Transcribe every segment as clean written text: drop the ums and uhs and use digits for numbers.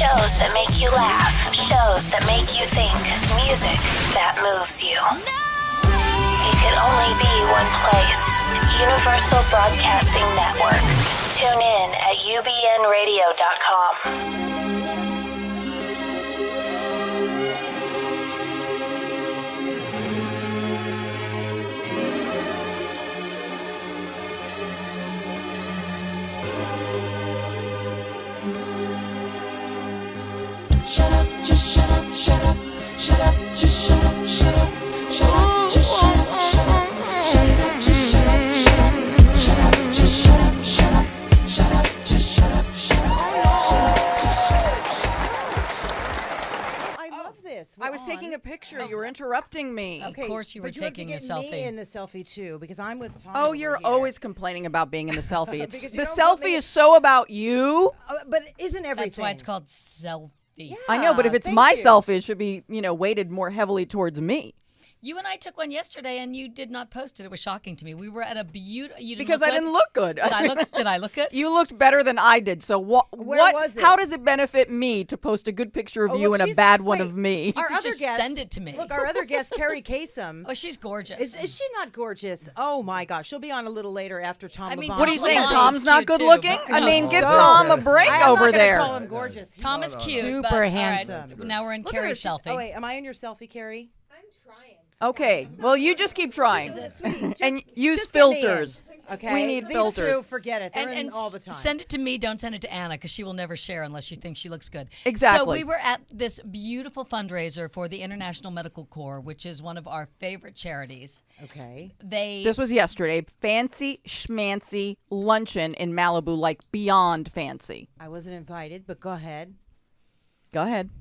Shows that make you laugh. Shows that make you think. Music that moves you. It can only be one place. Universal Broadcasting Network. Tune in at ubnradio.com. Shut up, just shut up, shut up, shut up, just shut up, shut up, shut up, just shut up, shut up, shut up, just shut up, shut up, shut up, just shut up, shut up, shut up, just shut up, shut up, I love this. I was taking a picture. You were interrupting me. Okay, Of course you were but you have taking to a get selfie. me in the selfie too, because I'm with Tom. Oh, over you're here. always complaining about being in the selfie. Because It's you the don't put selfie me- is so about you. But isn't everything? That's why it's called selfie. Yeah, I know, but if it's thank my you. selfie, it should be, weighted more heavily towards me. You and I took one yesterday, and you did not post it. It was shocking to me. We were at a beautiful. Because I didn't look good. Did I look good? You looked better than I did. So what? was it? How does it benefit me to post a good picture of Oh, you look, and a she's- bad one wait, of me? Our could other just guest, send it to me. Look, our other guest, Carrie Kasem. Oh, she's gorgeous. Is she not gorgeous? Oh my gosh, she'll be on a little later after Tom. I mean, LaBonge. What are you Tom saying? LaBonge Tom's is not cute, good too, looking? but- I mean, give So- Tom a break I'm over not gonna there. call him gorgeous. He's Tom is cute. super but, all right, handsome. now we're in Look at her. Carrie's She's- selfie. Oh wait, am I in your selfie, Carrie? Okay. Well, you just keep trying. Sweetie, And use just get me in, filters. Okay, We need These filters. two, forget it. They're in all the time. Send it to me. Don't send it to Anna because she will never share unless she thinks she looks good. Exactly. So we were at this beautiful fundraiser for the International Medical Corps, which is one of our favorite charities. Okay. They This was yesterday. Fancy schmancy luncheon in Malibu, like beyond fancy. I wasn't invited, but go ahead. Go ahead.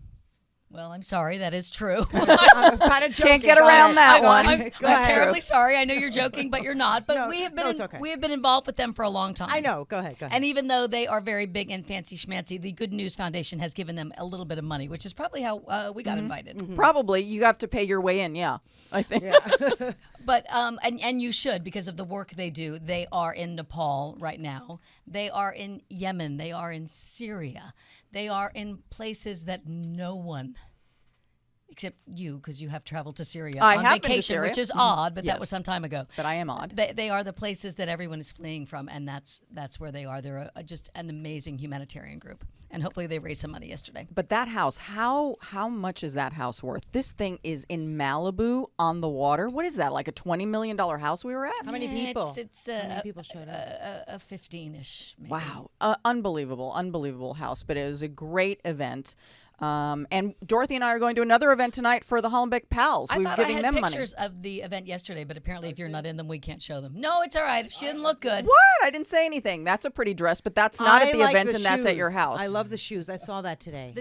Well, I'm sorry, that is true. I'm kind of joking. Can't get Go around ahead. that Go one. ahead. I'm, I'm terribly sorry. I know you're joking, but you're not. But No, we have been no, it's okay. we have been involved with them for a long time. I know. Go ahead. Go ahead. And even though they are very big and fancy schmancy, the Good News Foundation has given them a little bit of money, which is probably how we got invited. Probably. You have to pay your way in, yeah. I think. But and you should because of the work they do. They are in Nepal right now. They are in Yemen. They are in Syria. They are in places that no one, except you, because you have traveled to Syria I on have been to vacation, Syria. which is odd, but that Yes. was some time ago. But I am odd. They are the places that everyone is fleeing from, and that's where they are. They're just an amazing humanitarian group, and hopefully they raised some money yesterday. But that house, how much is that house worth? This thing is in Malibu on the water. What is that, like a $20 million house we were at? How many people? It's How many people showed up? a 15-ish. Maybe. Wow. Unbelievable house. But it was a great event. And Dorothy and I are going to another event tonight for the Hollenbeck Pals. I We're thought I giving had them pictures of the event yesterday, but apparently if you're not in them, we can't show them. No, it's all right. If she didn't look good. money. What? I didn't say anything. That's a pretty dress, but that's not at the like event the and that's at your shoes. house. I love the shoes. I saw that today. The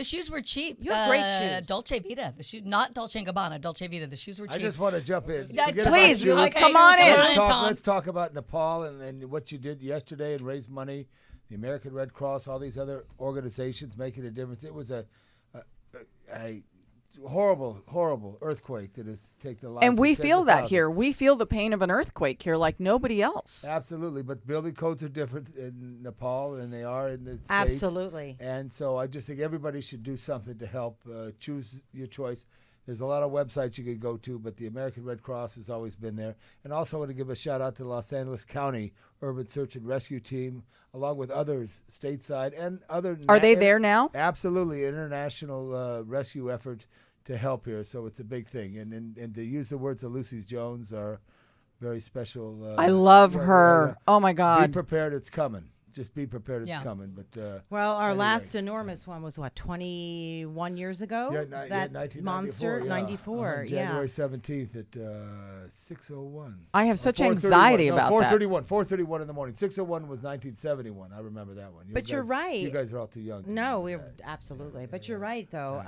shoes were cheap. You have great shoes. Dolce Vita. The shoe, not Dolce & Gabbana. Dolce Vita. The shoes were cheap. I just want to jump in. Yeah, Forget about Please, shoes. Okay, come on in. Tom. Let's talk about Nepal and what you did yesterday and raise money. The American Red Cross, all these other organizations making a difference. It was a horrible earthquake that has taken the lives and we of tens feel of that thousands. here. We feel the pain of an earthquake here like nobody else. Absolutely, but building codes are different in Nepal than they are in the States. Absolutely. And so I just think everybody should do something to help. Choose your choice. There's a lot of websites you could go to, but the American Red Cross has always been there. And also I want to give a shout out to the Los Angeles County Urban Search and Rescue Team, along with others stateside and other. Are they there now? Absolutely, international rescue effort to help here. So it's a big thing. And to use the words of Lucy Jones, our very special. I love her. Oh, my Be God. prepared, it's coming. Just be prepared, it's Yeah. coming. But Well, our anyway. last enormous one was 21 years ago? That 1994, monster, yeah. 94, January 17th at 6:01. I have Or such 4:31. anxiety No, about 4:31. 4:31 in the morning. 6:01 was 1971. I remember that one. But you're right. You guys are all too young. to No, remember we're that. absolutely. But you're right, though.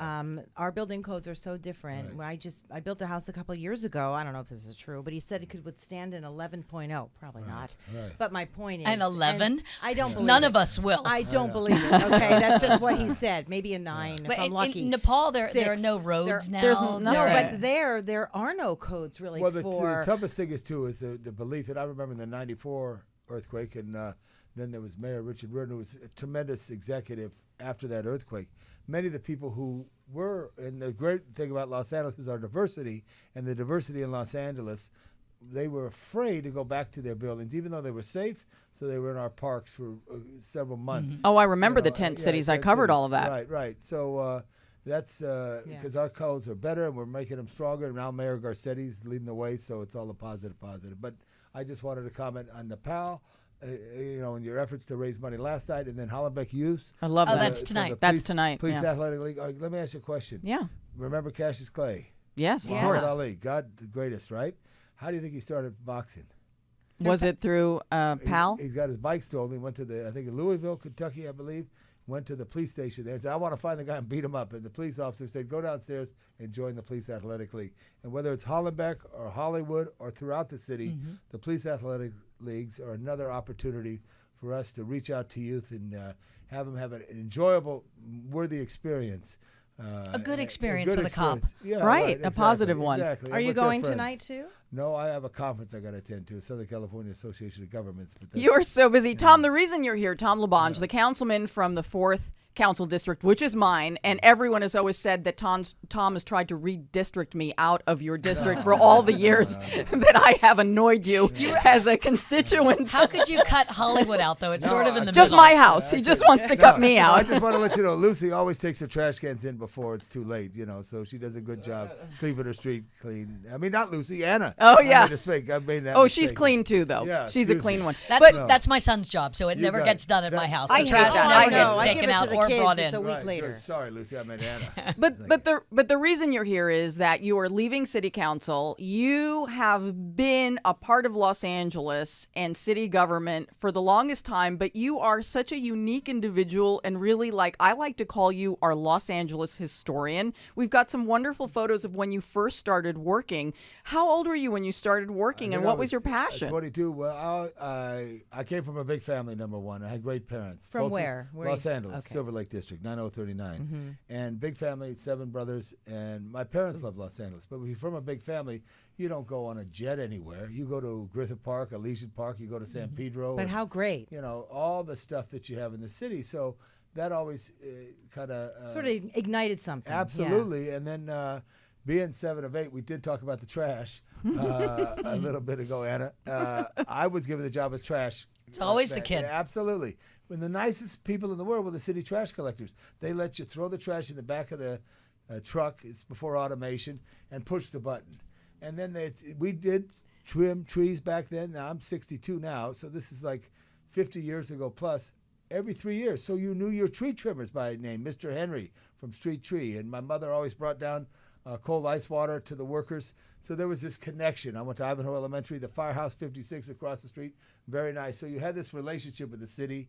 Our building codes are so different. When I built a house a couple of years ago. I don't know if this is true, but he said it could withstand an 11.0. Probably not. right. But my point is, An 11? and I don't believe None it. of us will. I don't believe it. Okay, that's just what he said. Maybe a 9 if But I'm lucky. in Nepal, there are 6. no roads now. there's No, nothing. but there are no codes really Well, the for. toughest thing is, too, is the belief that I remember in the 94 earthquake and Then there was Mayor Richard Riordan, who was a tremendous executive after that earthquake. Many of the people who were, and the great thing about Los Angeles is our diversity, and the diversity in Los Angeles, they were afraid to go back to their buildings, even though they were safe. So they were in our parks for several months. Oh, I remember the tent cities. I tent covered cities. all of that. Right. So that's because our codes are better and we're making them stronger. And now Mayor Garcetti's leading the way, so it's all a positive. But I just wanted to comment on the PAL. In your efforts to raise money last night, and then Hollenbeck Youth. I love that. That's tonight. That's tonight. Police Yeah. Athletic League. Let me ask you a question. Yeah. Remember Cassius Clay? Yes, of Muhammad course. Ali, God the greatest, right? How do you think he started boxing? Was it through PAL? He got his bike stolen. He went to I think in Louisville, Kentucky, I believe. Went to the police station there and said, I want to find the guy and beat him up. And the police officer said, go downstairs and join the Police Athletic League. And whether it's Hollenbeck or Hollywood or throughout the city, the Police Athletic Leagues are another opportunity for us to reach out to youth and have them have an enjoyable, worthy experience. A good experience with a cop. Yeah, Right, a exactly, positive one. Exactly. Are And you with their going friends. tonight too? No, I have a conference I got to attend to, Southern California Association of Governments. But that's- You're so busy. Tom, the reason you're here, Tom LaBonge, the councilman from the 4th Council District, which is mine, and everyone has always said that Tom has tried to redistrict me out of your district for all the years that I have annoyed you as a constituent. How could you cut Hollywood out, though? It's sort of in the Just middle. my house. He just wants to cut me I out. just want to let you know, Lucy always takes her trash cans in before it's too late, so she does a good job keeping her street clean. I mean, not Lucy, Anna. Oh, yeah. I made a mistake. I made that Oh, she's mistake. clean too, though. Yeah, She's a excuse clean me. one. That's my son's job, so it never got gets it. done at my house. I The hate trash that. never I gets know. I taken give it out to the or kids. brought It's in. a week Right, later. good. Sorry, Lucy, I meant Anna. But the reason you're here is that you are leaving city council. You have been a part of Los Angeles and city government for the longest time, but you are such a unique individual and really, I like to call you our Los Angeles historian. We've got some wonderful photos of when you first started working. How old were you when you started working, and what was your passion? 22. Well, I came from a big family, number one. I had great parents. From both where? Where Los you- Angeles, okay. Silver Lake District, 9039. And big family, 7 brothers. And my parents love Los Angeles. But if you're from a big family, you don't go on a jet anywhere. You go to Griffith Park, Elysian Park. You go to San Pedro. But and, how great. all the stuff that you have in the city. So that always kind of Sort of ignited something. Yeah. absolutely. And then being 7 of 8, we did talk about the trash a little bit ago, Anna. I was given the job as trash. It's always the kid. Yeah, absolutely. When the nicest people in the world were the city trash collectors. They let you throw the trash in the back of the truck. It's before automation, and push the button. And then we did trim trees back then. Now I'm 62 now, so this is like 50 years ago plus. Every 3 years, so you knew your tree trimmers by name, Mr. Henry from Street Tree, and my mother always brought down cold ice water to the workers. So there was this connection. I went to Ivanhoe Elementary, the Firehouse 56 across the street, very nice. So you had this relationship with the city.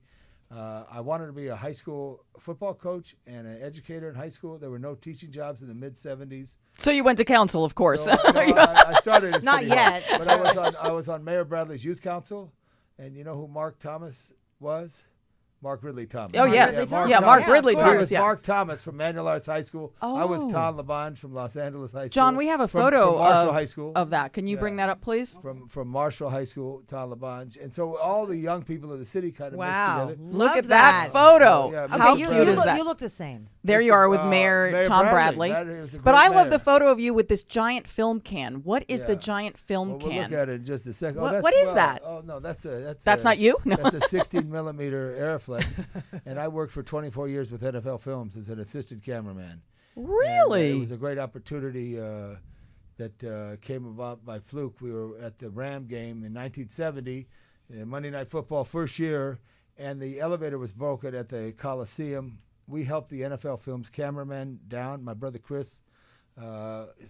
I wanted to be a high school football coach and an educator in high school. There were no teaching jobs in the mid-'70s. So you went to council, of course. So, no, I started at Not City Hall, yet. but I was on Mayor Bradley's youth council, and you know who Mark Thomas was? Mark Ridley Thomas. Oh, yes. Ridley Thomas. Yeah, Mark Yeah, Ridley of He course. Thomas. was Yeah. Mark Thomas from Manual Arts High School. I was Oh. Tom LaBonge from Los Angeles High School. John, we have a from photo Marshall of, High School. of that. Can you bring that up, please? From Marshall High School, Tom LaBonge. And so all the young people of the city kind of Wow. mixed together. Look Love at that photo. Yeah, Okay, How you, cute you, is look, that? you look the same. There you are with Mayor Mayor Tom Bradley. Bradley. That is a But great I love mayor. the photo of you with this giant film can. What is the Yeah. giant film Well, we'll can? look at it in just a second. What is that? Oh no, that's That's not you? No. That's a 16 millimeter Airflex, and I worked for 24 years with NFL Films as an assistant cameraman. Really? And, it was a great opportunity that came about by fluke. We were at the Ram game in 1970, Monday Night Football first year, and the elevator was broken at the Coliseum. We helped the NFL Films cameraman down. My brother Chris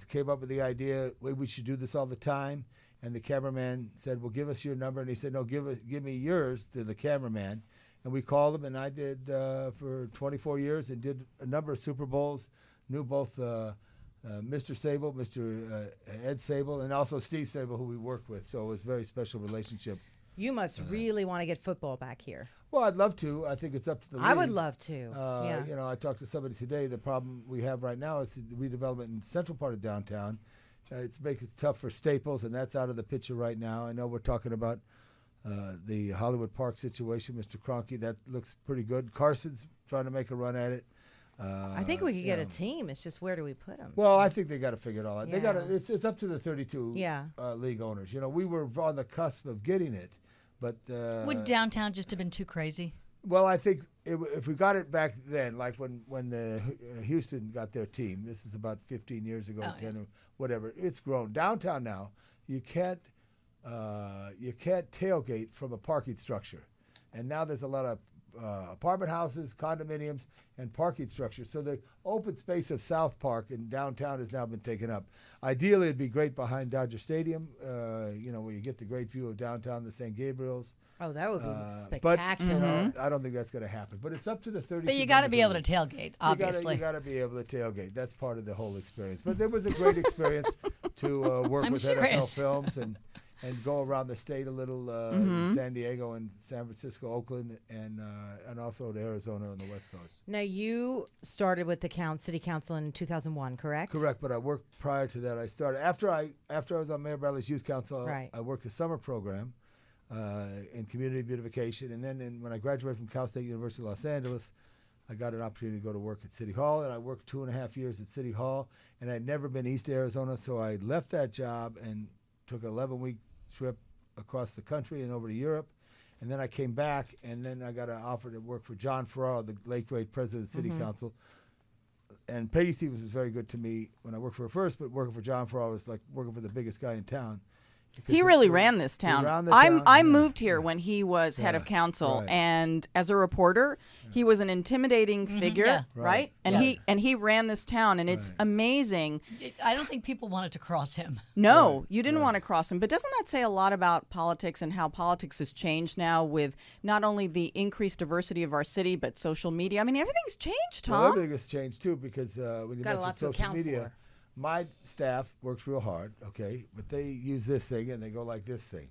came up with the idea we should do this all the time. And the cameraman said, well, give us your number. And he said, no, give me yours to the cameraman. And we called him, and I did for 24 years and did a number of Super Bowls, knew both Mr. Sable, Mr. Ed Sable, and also Steve Sable, who we worked with. So it was a very special relationship. You must really want to get football back here. Well, I'd love to. I think it's up to the league. I would love to. Yeah. You know, I talked to somebody today. The problem we have right now is the redevelopment in the central part of downtown. It's making it tough for Staples, and that's out of the picture right now. I know we're talking about The Hollywood Park situation, Mr. Kroenke, that looks pretty good. Carson's trying to make a run at it. I think we could get a team. It's just where do we put them? Well, I think they got to figure it all out. They got Yeah. to. It's up to the 32 league owners. You know, we were on the cusp of getting it, but Would downtown just have been too crazy? well, I think if we got it back then, like when the Houston got their team, this is about 15 years ago, 10 or whatever. It's grown downtown now. You can't tailgate from a parking structure, and now there's a lot of apartment houses, condominiums, and parking structures. So the open space of South Park in downtown has now been taken up. Ideally, it'd be great behind Dodger Stadium, where you get the great view of downtown, the St. Gabriel's. Oh, that would be But spectacular. I don't think that's going to happen. But it's up to the 32. But you got to be able members to of the tailgate, obviously. You got to be able to tailgate. That's part of the whole experience. But there was a great experience to work I'm with serious. NFL Films and go around the state a little, in San Diego and San Francisco, Oakland, and also to Arizona on the West Coast. Now, you started with the city council in 2001, correct? Correct, but I worked prior to that. I started after I was on Mayor Bradley's Youth Council. Right. I worked the summer program in community beautification, and then when I graduated from Cal State University of Los Angeles, I got an opportunity to go to work at City Hall, and I worked 2.5 years at City Hall, and I'd never been east to Arizona, so I left that job and took an 11-week trip across the country and over to Europe. And then I came back, and then I got an offer to work for John Ferraro, the late great president of the City Council. And Peggy Stevens was very good to me when I worked for her first, but working for John Ferraro was like working for the biggest guy in town. Because He really ran this town. ran the I town, moved here when he was head of council, right. and as a reporter, he was an intimidating figure, yeah. Right. And he ran this town, and it's amazing. I don't think people wanted to cross him. No, you didn't want to cross him. But doesn't that say a lot about politics and how politics has changed now with not only the increased diversity of our city, but social media? I mean, everything's changed, Tom. Well, everything has changed too because when you Got a mentioned lot to social account media, for. my staff works real hard, okay, but they use this thing and they go like this thing,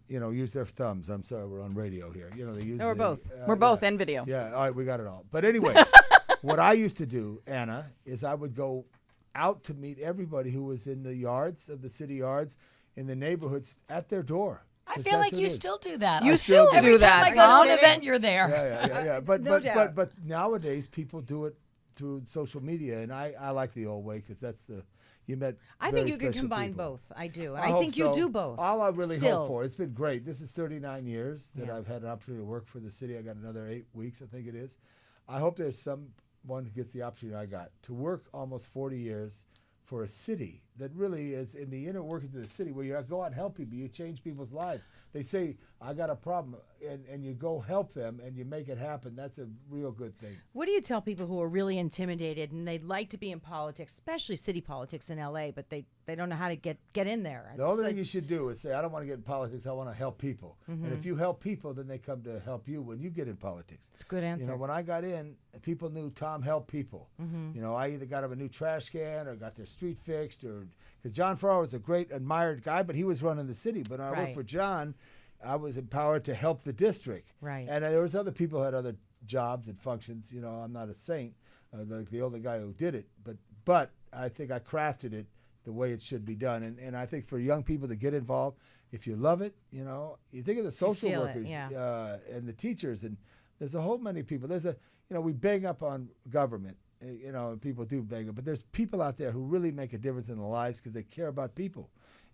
use their thumbs. I'm sorry, we're on radio here. They use. No, we're both. We're both in video. Yeah, all right, we got it all. But anyway, what I used to do, Anna, is I would go out to meet everybody who was in the yards of the city yards in the neighborhoods at their door. I 'Cause feel that's like what you it is. still do that. You still do Every time that, I go to Tom. an event, you're there. Yeah. But No doubt. but nowadays people do it through social media, and I like the old way because that's you met. I very think you could special combine people. both. I do. And I I hope think you so. do both. All I really Still. hope for. It's been great. This is 39 years that Yeah. I've had an opportunity to work for the city. I got another 8 weeks, I think it is. I hope there's someone who gets the opportunity I got to work almost 40 years for a city that really is in the inner workings of the city where you go out and help people, you change people's lives. They say, I got a problem, and you go help them and you make it happen. That's a real good thing. What do you tell people who are really intimidated and they'd like to be in politics, especially city politics in LA, but they don't know how to get in there? The only thing you should do is say, I don't want to get in politics, I want to help people. And if you help people, then they come to help you when you get in politics. It's a good answer. When I got in, people knew Tom helped people. I either got them a new trash can or got their street fixed, or because John Ferraro was a great admired guy, but he was running the city. But when I worked Right. for John, I was empowered to help the district. Right. And there was other people who had other jobs and functions. I'm not a saint, like the older guy who did it, but I think I crafted it the way it should be done. And I think for young people to get involved, if you love it, you think of the social feel it, workers yeah. and the teachers, and there's a whole many people. We bang up on government, and people do bang up, but there's people out there who really make a difference in their lives because they care about people.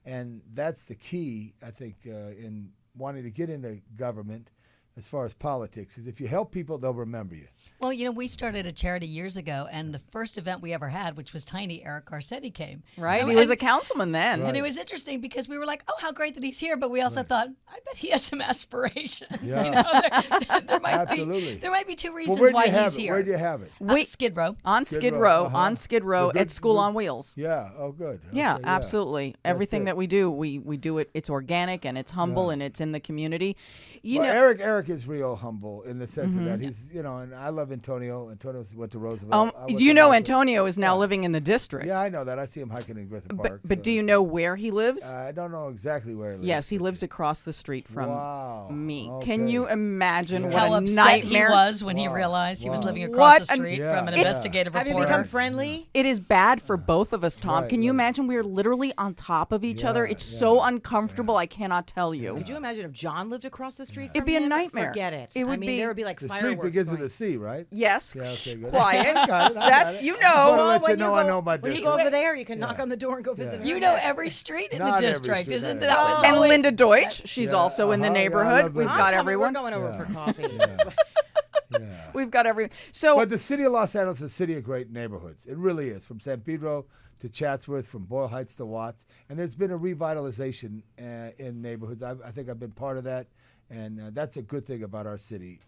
And that's the key, I think, in wanting to get into government as far as politics, is if you help people, they'll remember you. Well, we started a charity years ago, and the first event we ever had, which was tiny, Eric Garcetti came. Right? And, He was a councilman then. and it was interesting because we were like, oh, how great that he's here. But we also thought, I bet he has some aspirations. Yeah. There Absolutely. There might be two reasons Well, why where'd you have he's it? here. Where'd you have it? Skid Row. On Skid Skid Row, Row, on Skid Row The good- at School good- on Wheels. Yeah. Oh, good. Yeah, Okay, absolutely. Everything it. that we do, we do it. It's organic and it's humble and it's in the community. Eric Mark is real humble in the sense of that he's, and I love Antonio. Antonio went to Roosevelt. I went Do you to know Marshall. Antonio is now living in the district? Yeah, I know that. I see him hiking in Griffith Park. But do you know where he lives? I don't know exactly where he lives. Yes, he lives across the street from Wow. me. Okay. Can you imagine what How a upset nightmare? he was when he Wow. realized he was Wow. living across What the an- street Yeah. from an Yeah. investigative Have you reporter. become friendly? It is bad for both of us, Tom. Right, Can you right. imagine we're literally on top of each other? Yeah, It's yeah, so uncomfortable. I cannot tell you. Could you imagine if John lived across the street from It'd be a him? nightmare. Forget it. It would I mean, be- there would be like The street fireworks begins with going. a C, right? Yes. Yeah, okay, good. Quiet. I got it. That's you Just want know. to Well, let you when know you I go- know my When you district. go over there, you can knock on the door and go visit him. You know every street in Not the every district, street, isn't not that? every was street. And always- Linda Deutsch, she's Yeah, also in the yeah, I neighborhood. love We've Linda. got We're everyone. going over for coffee. We've got everyone. So But the city of Los Angeles is a city of great neighborhoods. It really is, from San Pedro to Chatsworth, from Boyle Heights to Watts. And there's been a revitalization in neighborhoods. I think I've been part of that, and that's a good thing about our city.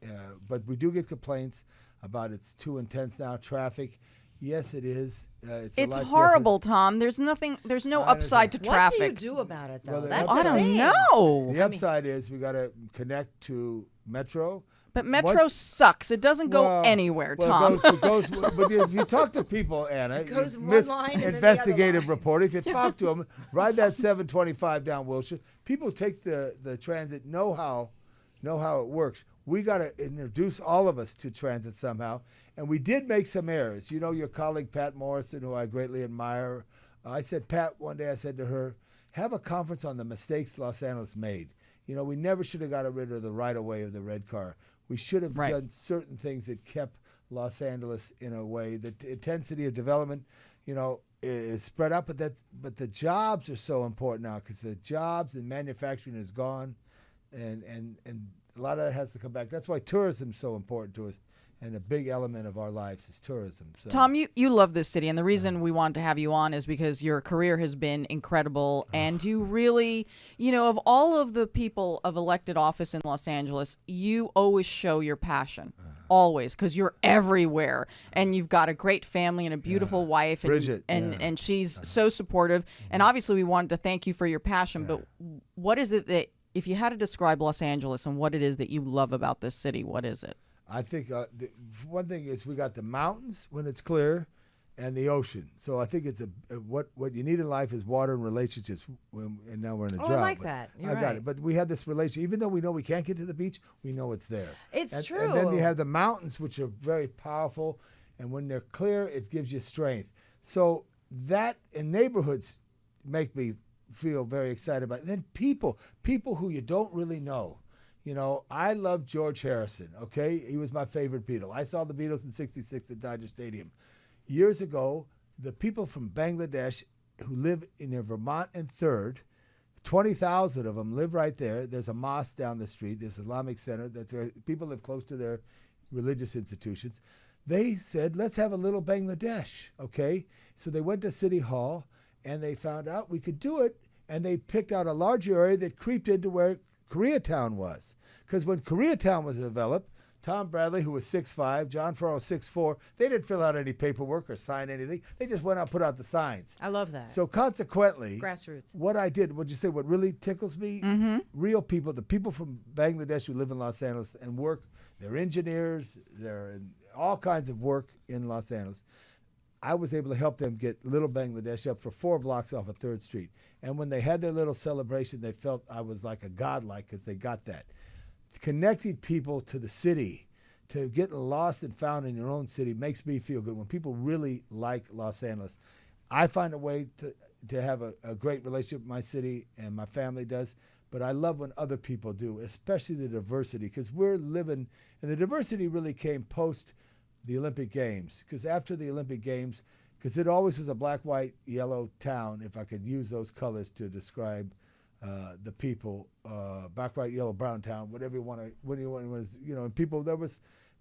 But we do get complaints about it's too intense now, traffic. Yes, it is. It's a it's lot horrible, Tom. There's nothing. There's no I upside to What do you traffic. do about it, though? Well, the That's upside- the I don't thing. know. different. The upside is we got to connect to Metro. But Metro sucks. It doesn't go anywhere, Tom. It goes, but if you talk to people, Anna, goes you one line and then the other investigative line. reporter, if you talk to them, ride that 725 down Wilshire, people take the transit, know how it works. We got to introduce all of us to transit somehow. And we did make some errors. You know, your colleague, Pat Morrison, who I greatly admire, I said, Pat, one day I said to her, have a conference on the mistakes Los Angeles made. You know, we never should have got rid of the right-of-way of the red car. We should have Right. done certain things that kept Los Angeles in a way. The intensity of development, is spread out, but the jobs are so important now because the jobs and manufacturing is gone, and a lot of that has to come back. That's why tourism is so important to us, and a big element of our lives is tourism. So. Tom, you love this city, and the reason we wanted to have you on is because your career has been incredible, and you really, of all of the people of elected office in Los Angeles, you always show your passion. Always, because you're everywhere, and you've got a great family and a beautiful wife, and Bridget, and she's so supportive. And obviously, we wanted to thank you for your passion. But what is it that, if you had to describe Los Angeles and what it is that you love about this city, what is it? I think one thing is we got the mountains when it's clear, and the ocean. So I think it's what you need in life is water and relationships. And now we're in a drought. I like but that. I You're got right. it. But we have this relationship. Even though we know we can't get to the beach, we know it's there. It's true. And then you have the mountains, which are very powerful. And when they're clear, it gives you strength. So that in neighborhoods make me feel very excited about it. And then people who you don't really know. I love George Harrison, okay? He was my favorite Beatle. I saw the Beatles in '66 at Dodger Stadium. Years ago, the people from Bangladesh who live in Vermont and 3rd, 20,000 of them live right there. There's a mosque down the street. There's an Islamic center. People live close to their religious institutions. They said, let's have a little Bangladesh, okay? So they went to City Hall, and they found out we could do it, and they picked out a larger area that creeped into where Koreatown was. Because when Koreatown was developed, Tom Bradley, who was 6'5", John Farrow, 6'4", they didn't fill out any paperwork or sign anything. They just went out and put out the signs. I love that. So consequently, Grassroots. what I did, would you say what really tickles me? Mm-hmm. Real people, the people from Bangladesh who live in Los Angeles and work, they're engineers, they're in all kinds of work in Los Angeles. I was able to help them get Little Bangladesh up for 4 blocks off of 3rd Street. And when they had their little celebration, they felt I was like a godlike because they got that. Connecting people to the city, to get lost and found in your own city makes me feel good. When people really like Los Angeles, I find a way to have a great relationship with my city, and my family does. But I love when other people do, especially the diversity, because we're living, and the diversity really came post the Olympic Games. Because after the Olympic Games, because it always was a black, white, yellow town, if I could use those colors to describe the people, black, white, yellow, brown town, whatever you want to, and people,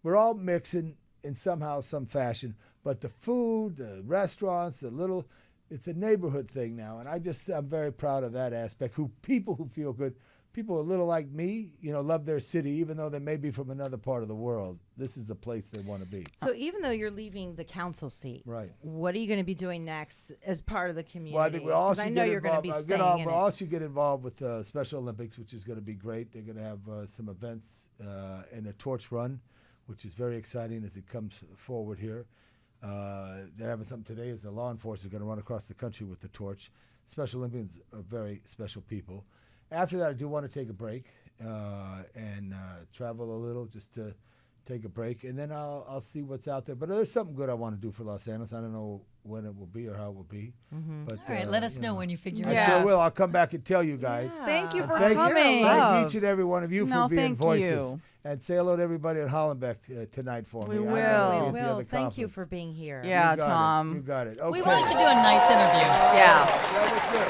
we're all mixing in somehow, some fashion, but the food, the restaurants, it's a neighborhood thing now, and I'm very proud of that aspect, people who feel good, people a little like me, love their city, even though they may be from another part of the world. This is the place they want to be. So even though you're leaving the council seat, Right. what are you going to be doing next as part of the community? Well, I think we all 'Cause should I know get you're going to be involved. staying in we it. all should get involved with Special Olympics, which is going to be great. They're going to have some events and a torch run, which is very exciting as it comes forward here. They're having something today as the law enforcement are going to run across the country with the torch. Special Olympians are very special people. After that, I do want to take a break and travel a little just to take a break, and then I'll see what's out there. But there's something good I want to do for Los Angeles. I don't know when it will be or how it will be. But, All right, let us know when you figure I it out. sure will. I'll come back and tell you guys. Thank you for Thank coming. Thank each and every one of you No, for being thank voices. you. And say hello to everybody at Hollenbeck tonight for We me. will. I know We you'll be at will. the Thank you conference. for being here. Yeah, You got Tom. it. You got it. Okay. We wanted to do a nice interview. Yeah. That was good.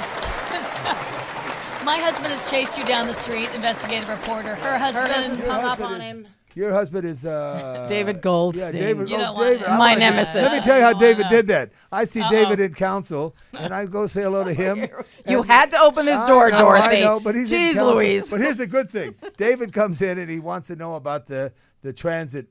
My husband has chased you down the street, investigative reporter. Her Her husband. husband's hung up husband on is- him. Your husband is David Goldstein. Yeah, David. You oh, don't want David. him. I My wanna- nemesis. Let me tell you how Oh, David no. did that. I see David in council, and I go say hello to him. You and- had to open this door, I know, Dorothy. I know, but he's in Jeez council. Louise. But here's the good thing. David comes in and he wants to know about the transit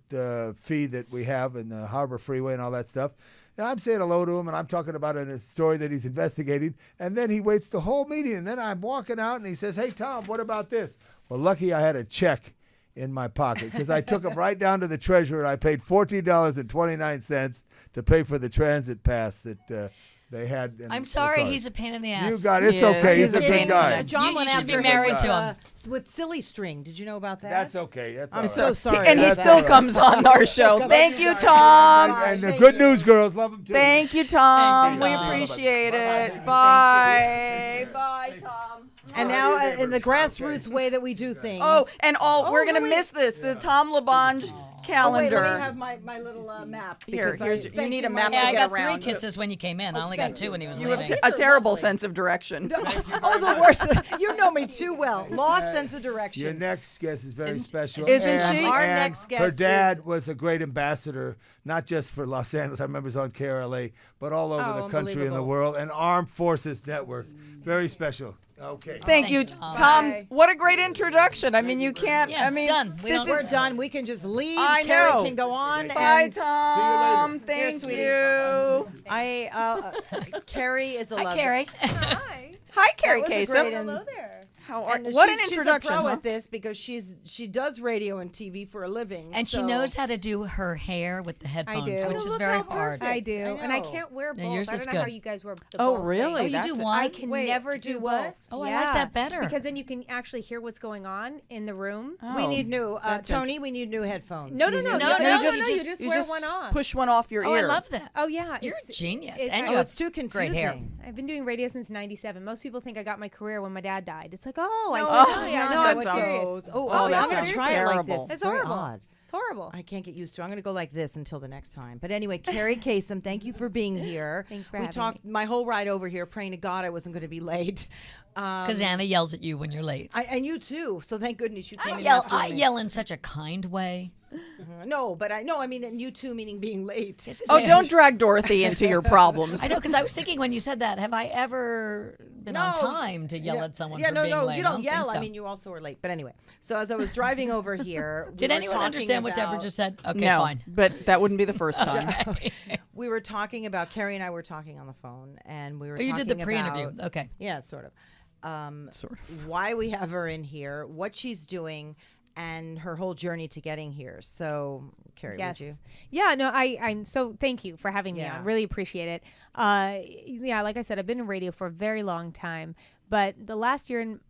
fee that we have in the Harbor Freeway and all that stuff. And I'm saying hello to him, and I'm talking about a story that he's investigating. And then he waits the whole meeting, and then I'm walking out, and he says, "Hey, Tom, what about this?" Well, lucky I had a check in my pocket because I took him right down to the treasurer, and I paid $14.29 to pay for the transit pass that they had. In I'm the sorry, car. he's a pain in the ass. You got it. It's He is. okay. He's a He's good kidding. guy. John You went should after be married him to him. with Silly String. Did you know about that? That's okay. That's all I'm right. so sorry. And he about still that. comes on our show. Thank you, Tom. And the Thank good you. news girls love him too. Thank you, Tom. Thank We you, Tom. appreciate it. Bye-bye. Bye. Bye, Tom. And now, in the grassroots way that we do things. Oh, and we're going to wait. miss this. The Tom LaBonge Oh, wait, calendar. let me have my little map. Here, because you thank need a my map Yeah, to I lord. get got around. 3 kisses when you came in. I only got 2 when he was You have leaving. a terrible lovely. sense of direction. Oh, the worst. You know me too well. Lost sense of direction. Your next guest is very special. Isn't and, she? Our and next guest her dad is- was a great ambassador, not just for Los Angeles. I remember he was on KRLA, but all over Oh, the country and the unbelievable. world. And Armed Forces Network. Very special. Okay. Thank you, Thanks, Tom. Bye. What a great introduction. I mean, you can't. Yeah, I it's mean, done. We this don't- We're done. We can just leave. I Carrie know. can go on. Bye, and Tom. Here, Thank sweetie. you. Carrie is a Hi, love. Carrie. Hi, Carrie That was a Kasem. great in- there. How are? And What an she's introduction. a pro huh? at this because she does radio and TV for a living. And she so- knows how to do her hair with the headphones, do. which Oh, is look very how hard. perfect. I do, I and I know. can't wear No, both. yours I is don't know how good. you guys wear the Oh, both really? Oh, you That's do a- one? I can Wait, never do do what? both. Oh, I like that better. because then you can actually hear what's going on in the room. We Oh. need new That's Tony. We need new headphones. No, We no, need no, new- no, no, no, you no, just- You just wear one off. Push one off your Oh, ear. I love that. Oh yeah, You're a it's- genius. it- And I- you Oh, have it's too confusing. great hair. I've been doing radio since '97. Most people think I got my career when my dad died. It's like, oh, I No, see. this is yeah, not no, how I'm it serious. goes. Oh, Oh, that I'm going sounds to try it like terrible. this. It's very horrible. odd. It's horrible. I can't get used to it. I'm going to go like this until the next time. But anyway, Carrie Kasem, thank you for being here. Thanks for we having talked my whole ride over here, praying to God I wasn't going to be late. Because Anna yells at you when you're late. And you too. So thank goodness you came I in yell. after I me. yell in such a kind way. No, but I mean, and you too, meaning being late. Oh, don't drag Dorothy into your problems. I know, because I was thinking when you said that, have I ever been on time to yell at someone Yeah, for no, being no, late? you I don't think yell. so. I mean, you also were late. But anyway, so as I was driving over here, we Did were anyone talking understand what Deborah about- just said? Okay, no, fine. but that wouldn't be the first time. We were talking about Carrie and I were talking on the phone, and we were. Oh, you did the talking pre-interview. about- Okay. Yeah, sort of. Sort of. Why we have her in here, what she's doing, and her whole journey to getting here. So, Carrie, Yes. would you? Yeah, no, I'm so thank you for having me Yeah. on. Really appreciate it. Yeah, like I said, I've been in radio for a very long time, but the last year and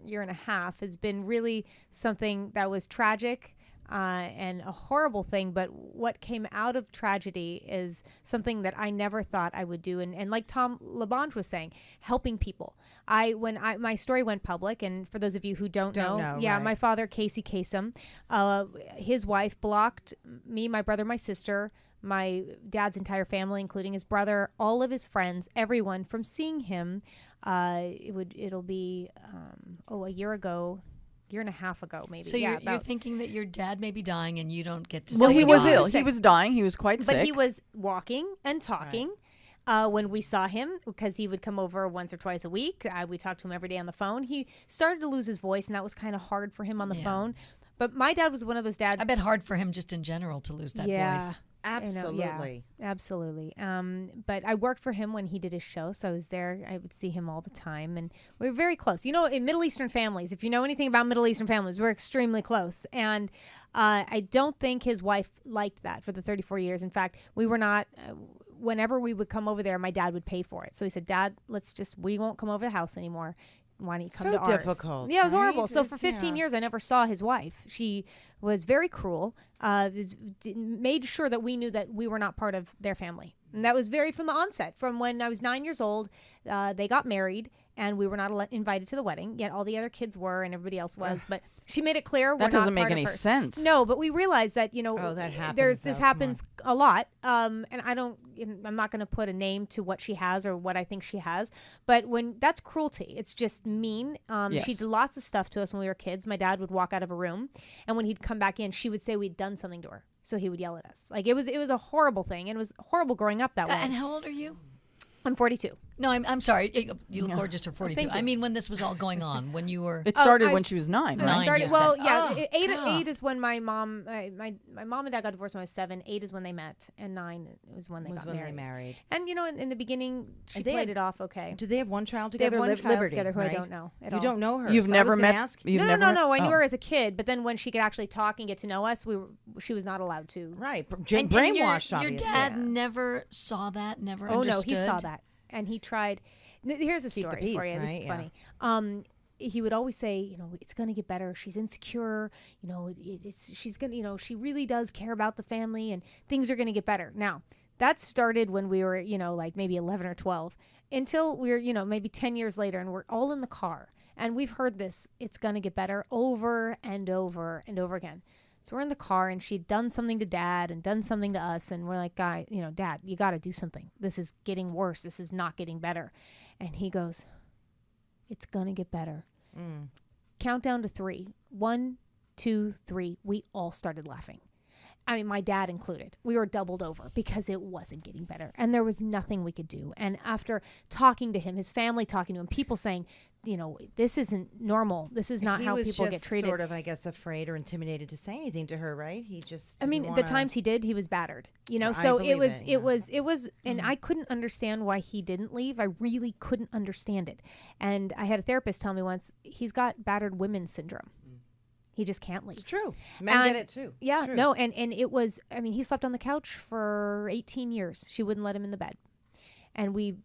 year and a half has been really something that was tragic. And a horrible thing, but what came out of tragedy is something that I never thought I would do. And like Tom LaBonge was saying, helping people. When my story went public, and for those of you who don't know, right. my father, Casey Kasem, his wife blocked me, my brother, my sister, my dad's entire family, including his brother, all of his friends, everyone from seeing him. It'll be a year and a half ago, maybe. So yeah, you're about- thinking that your dad may be dying and you don't get to Well, say he was goodbye. ill. He was dying. He was quite sick. But he was walking and talking. when we saw him, because he would come over once or twice a week. We talked to him every day on the phone. He started to lose his voice, and that was kind of hard for him on the phone. But my dad was one of those dads. I bet hard for him just in general to lose that voice. Absolutely. Absolutely. But I worked for him when he did his show, so I was there. I would see him all the time, and we were very close. You know, in Middle Eastern families, if you know anything about Middle Eastern families, we're extremely close. And I don't think his wife liked that for the 34 years. In fact, we were not... whenever we would come over there, my dad would pay for it. So he said, Dad, we won't come over the house anymore. Why don't you come to ours? So difficult. Yeah, it was right? horrible. So for 15 years, I never saw his wife. She was very cruel, made sure that we knew that we were not part of their family. And that was very from the onset. From when I was 9 years old, they got married, and we were not invited to the wedding. Yet all the other kids were, and everybody else was. But she made it clear That doesn't make any sense. No, but we realized that that happens. this happens a lot. And I'm not going to put a name to what she has or what I think she has. But that's cruelty. It's just mean. Yes. She did lots of stuff to us when we were kids. My dad would walk out of a room, and when he'd come back in, she would say we'd done something to her. So he would yell at us. Like it was a horrible thing, and it was horrible growing up that way. And how old are you? I'm 42. No, I'm sorry. You look gorgeous for 42. Thank you. I mean, when this was all going on, when you were... It started when she was 9, When I right? started, you well, said. yeah, Oh, eight is when my mom and dad got divorced when I was 7. 8 is when they met, and 9 was when they got married. And in the beginning, she played it off okay. Do they have one child They have together? one child Liberty, together who right? I don't know at You all. don't know her. You've so I never was gonna met. Ask, You've No, never no, met- no. I knew oh. her as a kid, but then when she could actually talk and get to know us, she was not allowed to. right. And Brainwashed, your obviously. dad never saw that, never Oh understood? no, he saw that, and he tried. Here's a Keep the story peace, for you. This right? is Yeah. funny. He would always say, it's going to get better. She's insecure. She's going to, she really does care about the family, and things are going to get better. Now, that started when we were, like maybe 11 or 12, until we were, maybe 10 years later, and we're all in the car, and we've heard this. It's going to get better over and over and over again. So we're in the car, and she'd done something to Dad and done something to us, and we're like, Dad, you got to do something. This is getting worse. This is not getting better. And he goes, it's going to get better. Count down to 3. 1, 2, 3. We all started laughing. I mean, my dad included. We were doubled over because it wasn't getting better. And there was nothing we could do. And after talking to him, his family talking to him, people saying, this isn't normal. This is not how people get treated. He was sort of, I guess, afraid or intimidated to say anything to her, right? He just the times he did, he was battered. So it was, and I couldn't understand why he didn't leave. I really couldn't understand it. And I had a therapist tell me once, he's got battered women syndrome. He just can't leave. It's true. Men get it too. Yeah, it's true. no, and it was, he slept on the couch for 18 years. She wouldn't let him in the bed. And we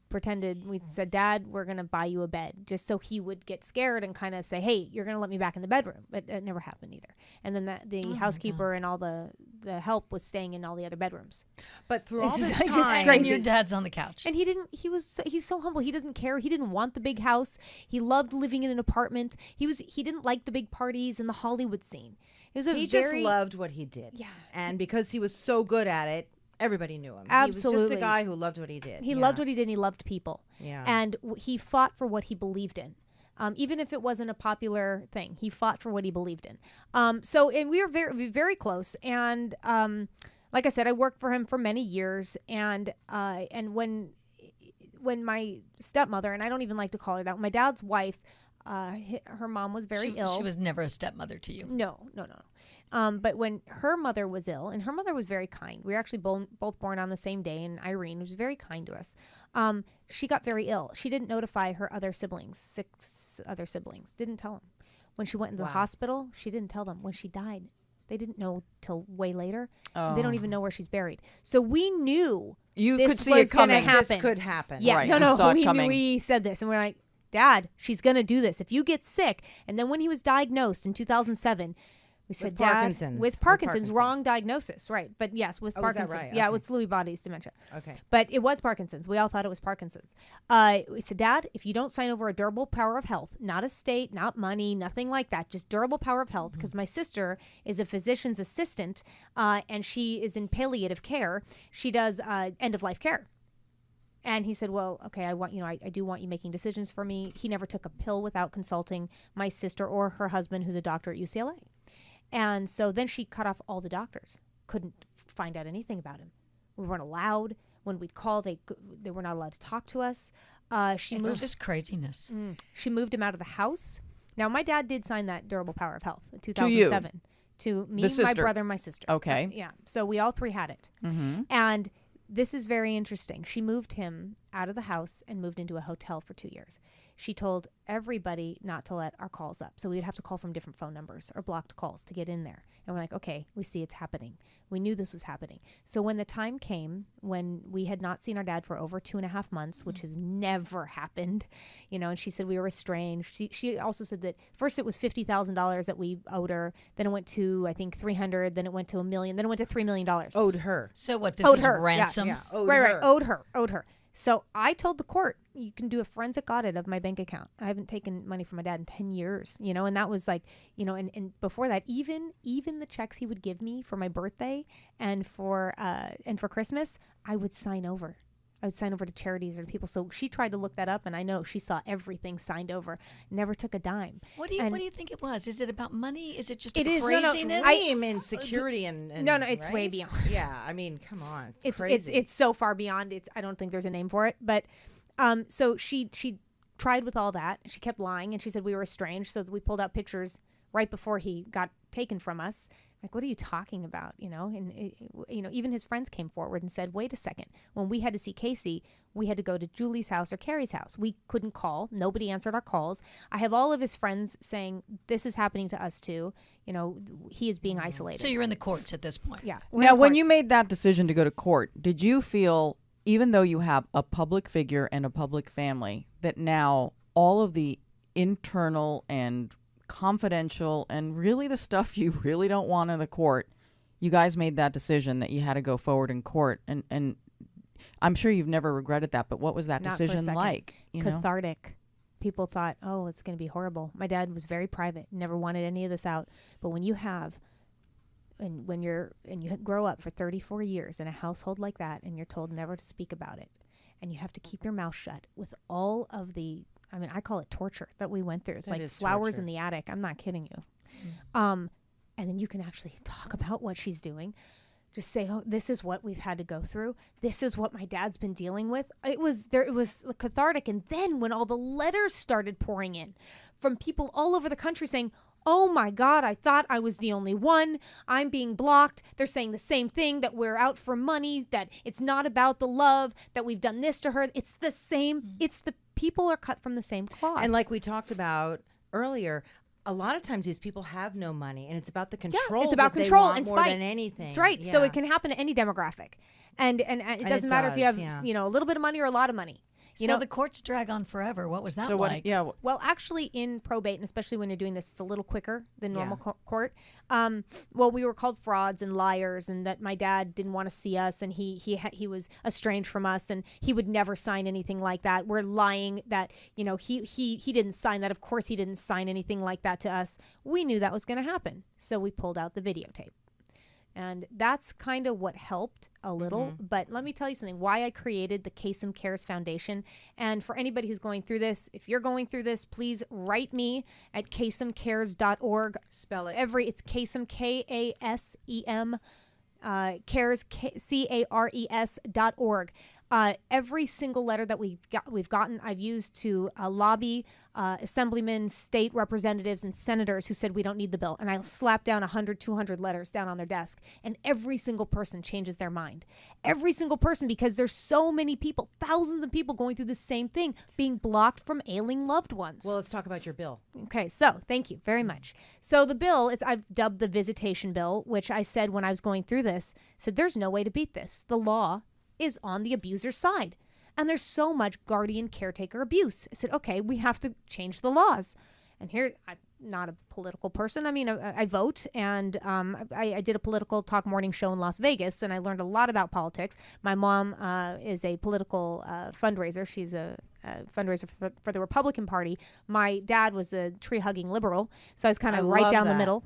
said, Dad, we're going to buy you a bed, just so he would get scared and kind of say, hey, you're going to let me back in the bedroom. But it never happened either. And then the housekeeper and all the help was staying in all the other bedrooms. But through all this just time, crazy. And your dad's on the couch. And he's so humble. He doesn't care. He didn't want the big house. He loved living in an apartment. He didn't like the big parties and the Hollywood scene. He just loved what he did. Yeah. And because he was so good at it, everybody knew him. Absolutely. He was just a guy who loved what he did. He loved what he did, and he loved people. Yeah. And he fought for what he believed in. Even if it wasn't a popular thing, he fought for what he believed in. And we were very, very close. And like I said, I worked for him for many years. And when my stepmother, and I don't even like to call her that, my dad's wife, her mom was very ill. She was never a stepmother to you. No. But when her mother was ill, and her mother was very kind. We were actually both born on the same day, and Irene was very kind to us. She got very ill. She didn't notify her other siblings, 6 other siblings. Didn't tell them. When she went into the hospital, she didn't tell them. When she died, they didn't know till way later. Oh. They don't even know where she's buried. So we knew You this could see was it coming. gonna happen. This could happen. Yeah, Right, no, you saw it we coming. knew. We said this, and we're like, Dad, she's gonna do this. If you get sick, and then when he was diagnosed in 2007, we said, Dad, Parkinson's. with Parkinson's, wrong diagnosis, right? But yes, with Oh, is that Parkinson's, right? yeah, Okay. with Lewy body's dementia. Okay. But it was Parkinson's. We all thought it was Parkinson's. We said, Dad, if you don't sign over a durable power of health, not estate, not money, nothing like that, just durable power of health, because my sister is a physician's assistant, and she is in palliative care. She does end of life care. And he said, well, okay, I do want you making decisions for me. He never took a pill without consulting my sister or her husband, who's a doctor at UCLA. And so then she cut off all the doctors. Couldn't find out anything about him. We weren't allowed. When we'd call, they were not allowed to talk to us. It's just craziness. She moved him out of the house. Now, my dad did sign that Durable Power of Health in 2007. To me, my brother, and my sister. Okay. Yeah. So we all three had it. Mm-hmm. And this is very interesting. She moved him out of the house and moved into a hotel for 2 years. She told everybody not to let our calls up. So we'd have to call from different phone numbers or blocked calls to get in there. And we're like, okay, we see it's happening. We knew this was happening. So when the time came when we had not seen our dad for over 2.5 months, which has never happened, and she said we were estranged. She also said that first it was $50,000 that we owed her. Then it went to, I think, 300. Then it went to $1 million. Then it went to $3 million. Owed her. So what, this Owed is her. ransom? Yeah. Owed Right. her. Owed her. So I told the court, you can do a forensic audit of my bank account. I haven't taken money from my dad in 10 years, and that was like, and before that, even the checks he would give me for my birthday and for Christmas, I would sign over. I would sign over to charities or to people. So she tried to look that up, and I know she saw everything signed over. Never took a dime. What do you think it was? Is it about money? Is it just It a is. craziness? Dream and security and No, it's right? way beyond. Yeah, I mean, come on. It's crazy. it's so far beyond. I don't think there's a name for it. But so she tried with all that. She kept lying, and she said we were estranged. So we pulled out pictures right before he got taken from us. Like, what are you talking about? And even his friends came forward and said, wait a second. When we had to see Casey, we had to go to Julie's house or Carrie's house. We couldn't call. Nobody answered our calls. I have all of his friends saying, this is happening to us too. He is being isolated. So you're in the courts at this point. Yeah. Now, when you made that decision to go to court, did you feel, even though you have a public figure and a public family, that now all of the internal and confidential and really the stuff you really don't want in the court, you guys made that decision that you had to go forward in court, and I'm sure you've never regretted that, but what was that Not for a decision second. like? Cathartic. People thought, oh, it's going to be horrible. My dad was very private, never wanted any of this out. But when you have, and you grow up for 34 years in a household like that, and you're told never to speak about it, and you have to keep your mouth shut with all of the, I call it torture that we went through. It's That like is flowers torture. in the attic. I'm not kidding you. And then you can actually talk about what she's doing. Just say, oh, this is what we've had to go through. This is what my dad's been dealing with. It was cathartic. And then when all the letters started pouring in from people all over the country saying, oh my God, I thought I was the only one. I'm being blocked. They're saying the same thing, that we're out for money, that it's not about the love, that we've done this to her. It's the same. It's the people are cut from the same cloth. And like we talked about earlier, a lot of times these people have no money, and it's about the control. it's about that they control want and more spite than anything. That's right. So Yeah. it can happen to any demographic, and it doesn't it matter if you have does, yeah. a little bit of money or a lot of money. So the courts drag on forever. What was that like? Well, actually, in probate, and especially when you're doing this, it's a little quicker than normal court. We were called frauds and liars, and that my dad didn't want to see us, and he was estranged from us, and he would never sign anything like that. We're lying that he didn't sign that. Of course, he didn't sign anything like that to us. We knew that was going to happen, so we pulled out the videotape. And that's kind of what helped a little. But let me tell you something, why I created the Kasem Cares Foundation. And for anybody who's going through this, if you're going through this, please write me at kasemcares.org. Spell it. It's Kasem, Kasem, cares, cares.org. Every single letter that we've gotten, I've used to lobby assemblymen, state representatives, and senators who said we don't need the bill. And I'll slap down 100, 200 letters down on their desk. And every single person changes their mind. Every single person, because there's so many people, thousands of people going through the same thing, being blocked from ailing loved ones. Well, let's talk about your bill. Okay, so thank you very much. So the bill, I've dubbed the visitation bill, which I said when I was going through this, said there's no way to beat this. The law is on the abuser's side. And there's so much guardian caretaker abuse. I said, okay, we have to change the laws. And here, I'm not a political person. I vote, and I did a political talk morning show in Las Vegas, and I learned a lot about politics. My mom is a political fundraiser. She's a fundraiser for the Republican Party. My dad was a tree-hugging liberal, so I was kind of right love down the that. middle.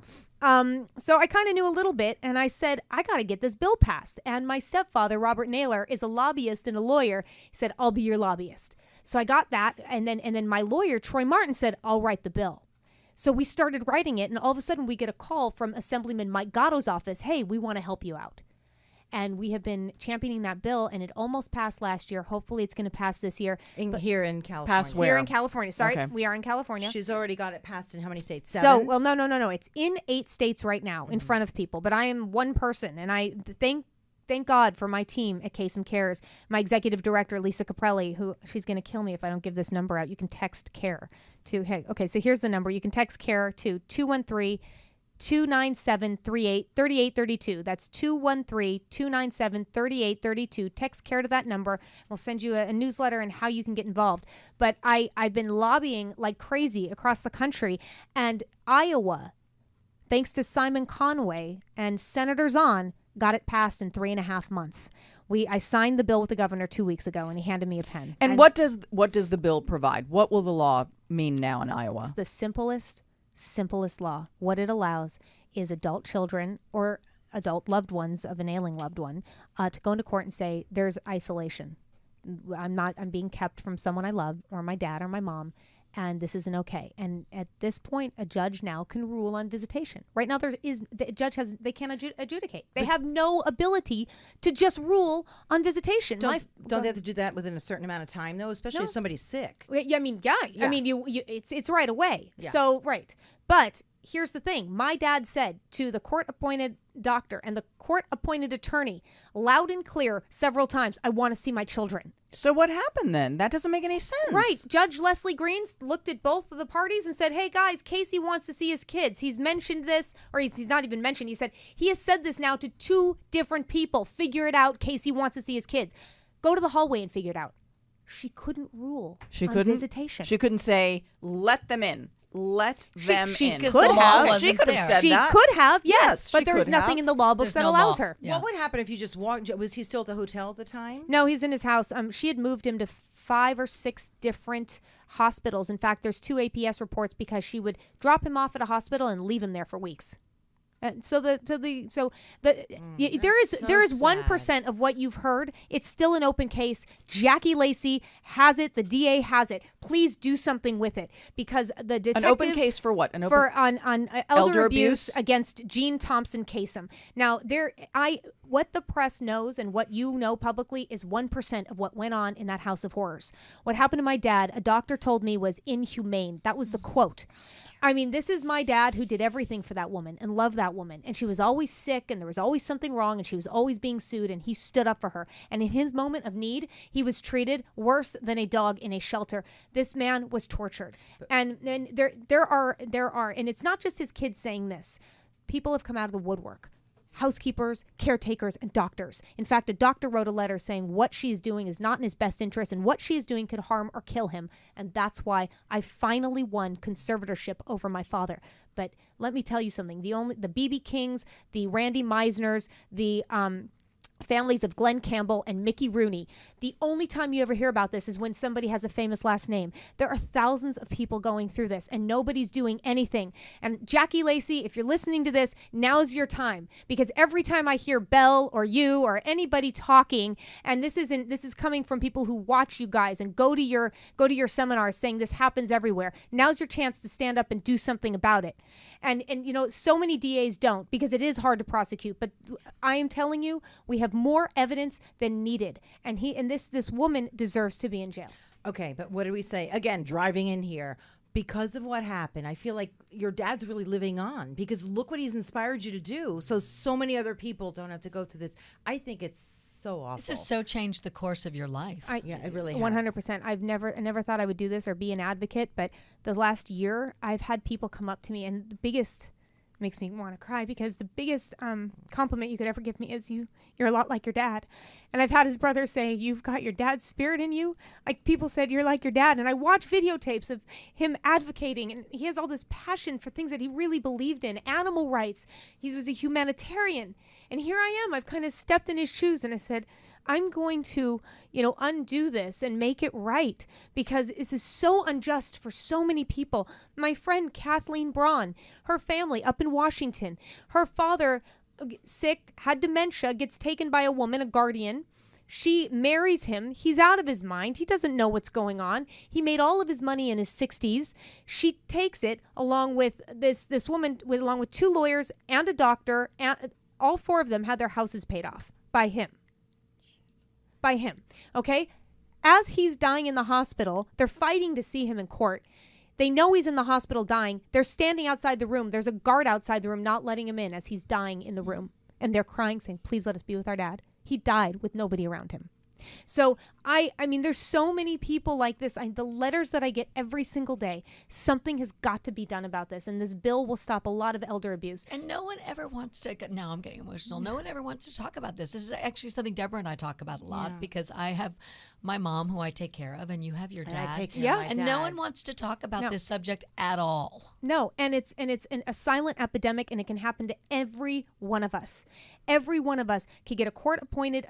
So I kind of knew a little bit, and I said, I got to get this bill passed. And my stepfather, Robert Naylor, is a lobbyist and a lawyer. He said, I'll be your lobbyist. So I got that, and then my lawyer, Troy Martin, said, I'll write the bill. So we started writing it, and all of a sudden we get a call from Assemblyman Mike Gatto's office. Hey, we want to help you out. and we have been championing that bill, and it almost passed last year. Hopefully it's going to pass this year. Here in California. Pass where? Here in California. Sorry, Okay. we are in California. She's already got it passed in how many states? So, 7? well, no. It's in 8 states right now in front of people, but I am one person, and I thank God for my team at Kasem Cares, my executive director, Lisa Caprelli, who she's going to kill me if I don't give this number out. You can text CARE to, so here's the number. You can text CARE to 213-297-3832. That's 213-297-3832. Text CARE to that number. We'll send you a newsletter and how you can get involved. But I've been lobbying like crazy across the country, and Iowa, thanks to Simon Conway and Senator Zahn, got it passed in 3.5 months. I signed the bill with the governor 2 weeks ago, and he handed me a pen. And what does the bill provide? What will the law mean now in Iowa? It's the simplest law. What it allows is adult children or adult loved ones of an ailing loved one to go into court and say, there's isolation. I'm being kept from someone I love, or my dad or my mom, and this isn't okay. And at this point, a judge now can rule on visitation. Right now, the judge they can't adjudicate. They have no ability to just rule on visitation. Don't they have to do that within a certain amount of time, though? Especially if somebody's sick. Yeah, I mean, it's right away. Yeah. So, right. But here's the thing. My dad said to the court-appointed doctor and the court-appointed attorney, loud and clear several times, I want to see my children. So what happened then? That doesn't make any sense. Right. Judge Leslie Greens looked at both of the parties and said, hey, guys, Casey wants to see his kids. He's mentioned this, or he's not even mentioned. He said, he has said this now to 2 different people. Figure it out. Casey wants to see his kids. Go to the hallway and figure it out. She couldn't rule on visitation. She couldn't say, let them in. Let them in. Because the law wasn't She could have there. said She that. could have, yes. she But there's could nothing have. in the law books There's that no allows law. her. Yeah. What would happen if you just walked? Was he still at the hotel at the time? No, he's in his house. She had moved him to 5 or 6 different hospitals. In fact, there's 2 APS reports because she would drop him off at a hospital and leave him there for weeks. There is so 1% of what you've heard. It's still an open case. Jackie Lacey has it. The DA has it. Please do something with it because the detective. An open case for what? On elder abuse abuse? against Jean Thompson Kasem. Now what the press knows and what you know publicly is 1% of what went on in that house of horrors. What happened to my dad, a doctor told me, was inhumane. That was the quote. I mean, this is my dad who did everything for that woman and loved that woman. And she was always sick and there was always something wrong and she was always being sued and he stood up for her. And in his moment of need, he was treated worse than a dog in a shelter. This man was tortured. And there are, and it's not just his kids saying this. People have come out of the woodwork. Housekeepers, caretakers, and doctors. In fact, a doctor wrote a letter saying what she's doing is not in his best interest and what she is doing could harm or kill him. And that's why I finally won conservatorship over my father. But let me tell you something. The B.B. Kings, the Randy Meisners, the families of Glenn Campbell and Mickey Rooney. The only time you ever hear about this is when somebody has a famous last name. There are thousands of people going through this and nobody's doing anything. And Jackie Lacey, if you're listening to this, now's your time. Because every time I hear Belle or you or anybody talking, and this is coming from people who watch you guys and go to your seminars saying this happens everywhere. Now's your chance to stand up and do something about it. And so many DAs don't because it is hard to prosecute. But I am telling you, we have more evidence than needed, and this woman deserves to be in jail. Okay, but what do we say? Again, driving in here, because of what happened, I feel like your dad's really living on because look what he's inspired you to do. So many other people don't have to go through this. I think it's so awful. This has so changed the course of your life. Yeah, it really has. 100%. I never thought I would do this or be an advocate, but the last year I've had people come up to me, and the biggest makes me want to cry because the biggest compliment you could ever give me is you're a lot like your dad. And I've had his brother say, you've got your dad's spirit in you. Like people said, you're like your dad. And I watch videotapes of him advocating, and he has all this passion for things that he really believed in. Animal rights. He was a humanitarian. And here I am. I've kind of stepped in his shoes and I said, I'm going to, undo this and make it right because this is so unjust for so many people. My friend Kathleen Braun, her family up in Washington, her father, sick, had dementia, gets taken by a woman, a guardian. She marries him. He's out of his mind. He doesn't know what's going on. He made all of his money in his 60s. She takes it along with this woman, along with 2 lawyers and a doctor. And all 4 of them had their houses paid off by him. By him. Okay? As he's dying in the hospital, they're fighting to see him in court. They know he's in the hospital dying. They're standing outside the room. There's a guard outside the room not letting him in as he's dying in the room. And they're crying, saying, please let us be with our dad. He died with nobody around him. So I mean, there's so many people like this. The letters that I get every single day, something has got to be done about this. And this bill will stop a lot of elder abuse. And no one ever wants to, now I'm getting emotional. No one ever wants to talk about this. This is actually something Deborah and I talk about a lot because I have my mom who I take care of and you have your dad. And I take care of my and dad. no one wants to talk about this subject at all. No, and it's a silent epidemic, and it can happen to every one of us. Every one of us can get a court-appointed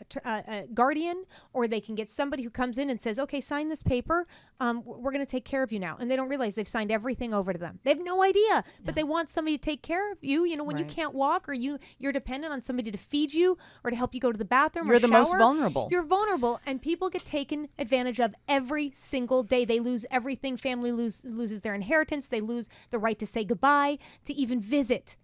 guardian, or they can get somebody who comes in and says, okay, sign this paper. We're going to take care of you now. And they don't realize they've signed everything over to them. They have no idea, but they want somebody to take care of you. You know, when you can't walk or you're dependent on somebody to feed you or to help you go to the bathroom You're or the shower. most vulnerable. You're vulnerable, and people get taken advantage of every single day. They lose everything. Family loses their inheritance. They lose the right to say goodbye, to even visit.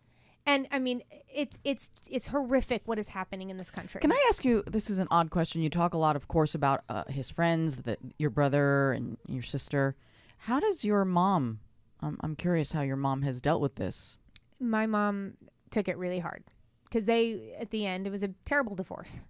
And I mean, it's horrific what is happening in this country. Can I ask you, this is an odd question. You talk a lot, of course, about his friends, your brother and your sister. How does your mom, I'm curious how your mom has dealt with this. My mom took it really hard because at the end, it was a terrible divorce.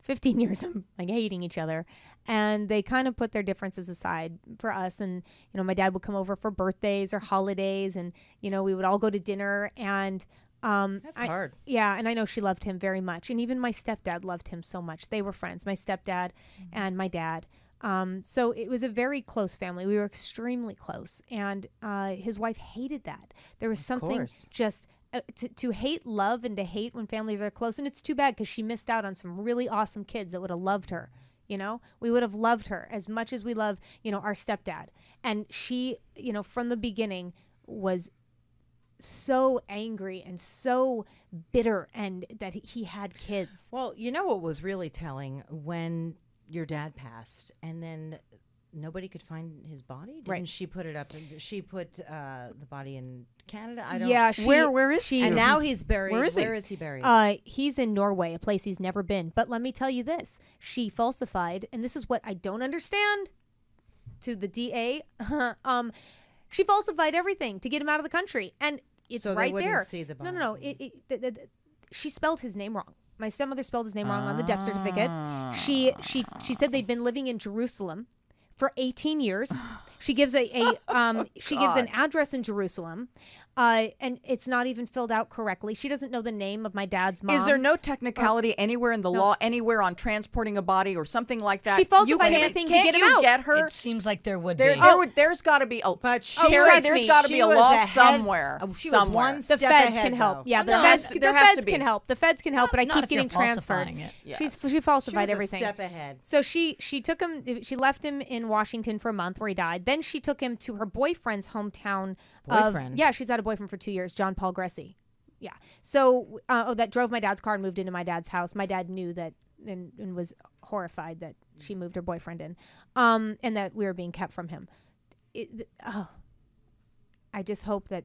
15 years of like hating each other, and they kind of put their differences aside for us. And you know, my dad would come over for birthdays or holidays, and you know, we would all go to dinner. And That's hard. Yeah, and I know she loved him very much, and even my stepdad loved him so much. They were friends, my stepdad and my dad. So it was a very close family. We were extremely close, and his wife hated that. There was something just. To hate love and to hate when families are close. And it's too bad because she missed out on some really awesome kids that would have loved her. You know, we would have loved her as much as we love, you know, our stepdad. And she, you know, from the beginning was so angry and so bitter and that he had kids. Well, you know what was really telling when your dad passed and then nobody could find his body? Didn't she put it up? She put the body in Canada? I don't. Yeah, where is she? And now he's buried. Where is he? Where is he buried? He's in Norway, a place he's never been. But let me tell you this. She falsified, and this is what I don't understand to the DA. She falsified everything to get him out of the country. And it's So they right wouldn't there. see the No. She spelled his name wrong. My stepmother spelled his name wrong on the death certificate. She said they'd been living in Jerusalem for 18 years. She gives she gives an address in Jerusalem, and it's not even filled out correctly. She doesn't know the name of my dad's mom. Is there no technicality anywhere in the law, anywhere on transporting a body or something like that? She falsified You anything to can't get him you out. get her? It seems like there would There, be. there's got to be a. But Carrie, trust there's me, got to be she a was law ahead- somewhere. She was somewhere. one The step feds ahead, can help. though. Yeah, There has to the be. feds can help. The feds can help, but I Not keep if you're getting transferred. falsifying it. Yes. She falsified She was everything. a step ahead. So she took him. She left him in Washington for a month where he died. Then she took him to her boyfriend's hometown. Boyfriend? Yeah, she's had a boyfriend for 2 years, John Paul Gressy. Yeah. So that drove my dad's car and moved into my dad's house. My dad knew that and was horrified that she moved her boyfriend in, and that we were being kept from him. I just hope that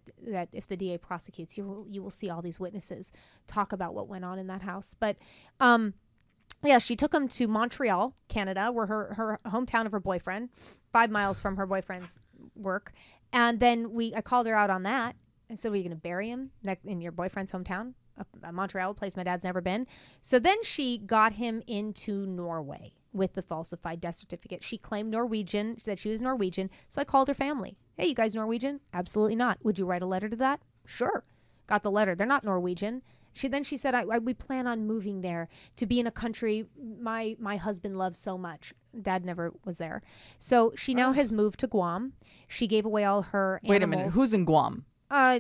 if the DA prosecutes, you will see all these witnesses talk about what went on in that house. But yeah, she took him to Montreal, Canada, where her hometown of her boyfriend, 5 miles from her boyfriend's work. And then I called her out on that. I said, "Were you going to bury him in your boyfriend's hometown, Montreal, a place my dad's never been?" So then she got him into Norway with the falsified death certificate. She claimed Norwegian, that she was Norwegian. So I called her family. "Hey, you guys Norwegian?" "Absolutely not." "Would you write a letter to that?" "Sure." Got the letter. They're not Norwegian. She said, we plan on moving there to be in a country my husband loves so much. Dad never was there. So she now has moved to Guam. She gave away all her animals. Wait a minute. Who's in Guam?